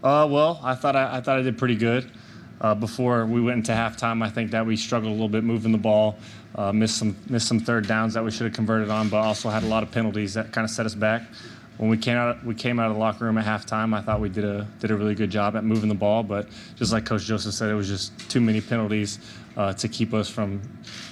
Well, I thought I did pretty good. Before we went into halftime, I think that we struggled a little bit moving the ball, missed some third downs that we should have converted on, but also had a lot of penalties that kind of set us back. When we came out of the locker room at halftime, I thought we did a really good job at moving the ball, but just like Coach Joseph said, it was just too many penalties to keep us from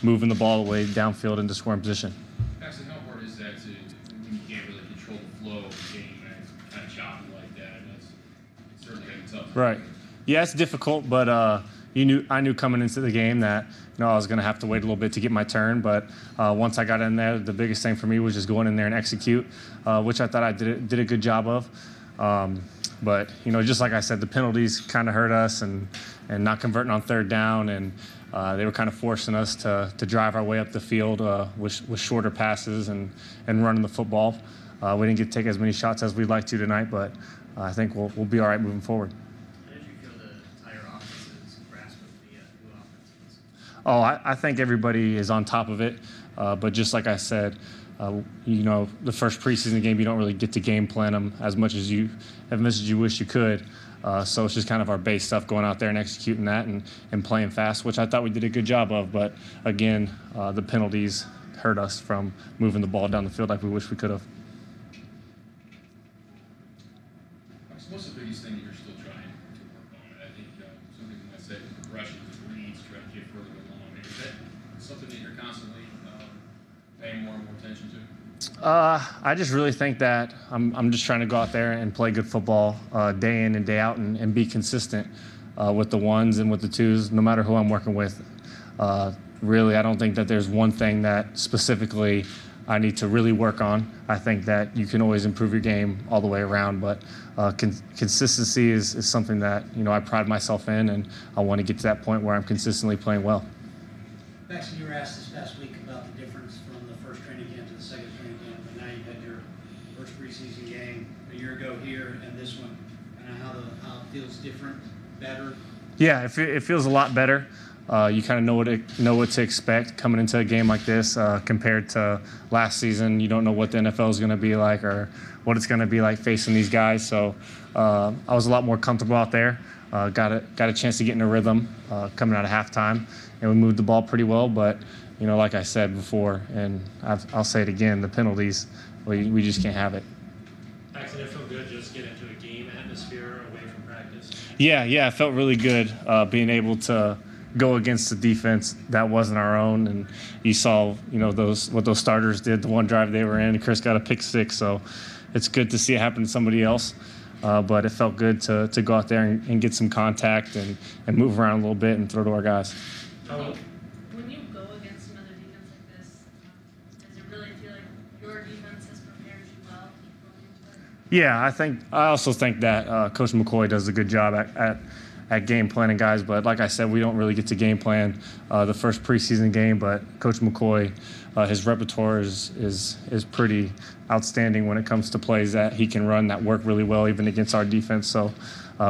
moving the ball away downfield into scoring position. Paxton, how hard is that when you can't really control the flow of the game and it's kind of choppy like that? It's certainly going to be tough. Right. Yeah, it's difficult, but I knew coming into the game that I was going to have to wait a little bit to get my turn. But once I got in there, the biggest thing for me was just going in there and execute, which I thought I did a good job of. But just like I said, the penalties kind of hurt us, and not converting on third down, and they were kind of forcing us to drive our way up the field with shorter passes and running the football. We didn't get to take as many shots as we'd like to tonight, but I think we'll be all right moving forward. Oh, I think everybody is on top of it. But just like I said, the first preseason game, you don't really get to game plan them as much as you wish you could. So it's just kind of our base stuff, going out there and executing that and playing fast, which I thought we did a good job of. But again, the penalties hurt us from moving the ball down the field like we wish we could have. What's the biggest thing that you're still trying to work on? I think something you might say with progression is reads, try to get further along. Is that something that you're constantly paying more and more attention to? I just really think that I'm just trying to go out there and play good football day in and day out, and be consistent with the ones and with the twos, no matter who I'm working with. Really, I don't think that there's one thing that specifically I need to really work on. I think that you can always improve your game all the way around, but consistency is something that I pride myself in, and I want to get to that point where I'm consistently playing well. Paxton, you were asked this past week about the difference from the first training camp to the second training camp, and now you've had your first preseason game a year ago here and this one, and how it feels different, better. Yeah, it feels a lot better. You kind of know what to expect coming into a game like this compared to last season. You don't know what the NFL is going to be like or what it's going to be like facing these guys. So I was a lot more comfortable out there. Got a chance to get in a rhythm coming out of halftime, and we moved the ball pretty well. But like I said before, and I'll say it again, the penalties, we just can't have it. Paxton, it felt good just get into a game atmosphere away from practice. Yeah, it felt really good being able to go against the defense that wasn't our own, and you saw what those starters did. The one drive they were in, Chris got a pick six, so it's good to see it happen to somebody else. But it felt good to go out there and get some contact and move around a little bit and throw to our guys. When you go against another defense like this, does it really feel like your defense has prepared you well to keep going into it? Yeah, I also think that Coach McCoy does a good job at game planning guys, but like I said, we don't really get to game plan the first preseason game. But Coach McCoy, his repertoire is pretty outstanding when it comes to plays that he can run that work really well, even against our defense. So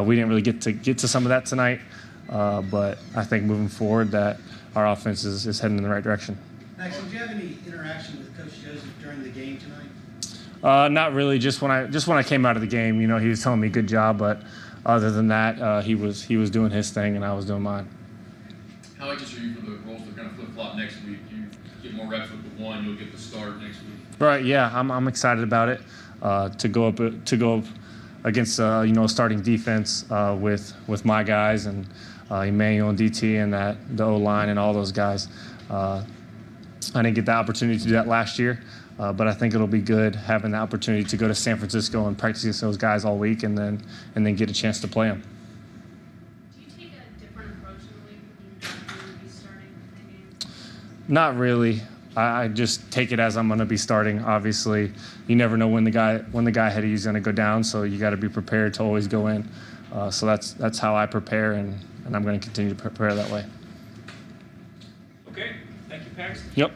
we didn't really get to some of that tonight, but I think moving forward that our offense is heading in the right direction. Max, did you have any interaction with Coach Joseph during the game tonight? Not really. Just when I came out of the game, he was telling me good job, but other than that, he was doing his thing and I was doing mine. How anxious are you for the roles to kind of flip-flop next week? You get more reps with the one, you'll get the start next week. Right. Yeah, I'm excited about it. To go up against a starting defense with my guys and Emmanuel and DT and the O-line and all those guys. I didn't get the opportunity to do that last year. But I think it'll be good having the opportunity to go to San Francisco and practice against those guys all week, and then get a chance to play them. Do you take a different approach in the week when you're going to be starting games? Not really. I just take it as I'm going to be starting. Obviously, you never know when the guy ahead of you is going to go down, so you got to be prepared to always go in. So that's how I prepare, and I'm going to continue to prepare that way. Okay. Thank you, Paxton. Yep.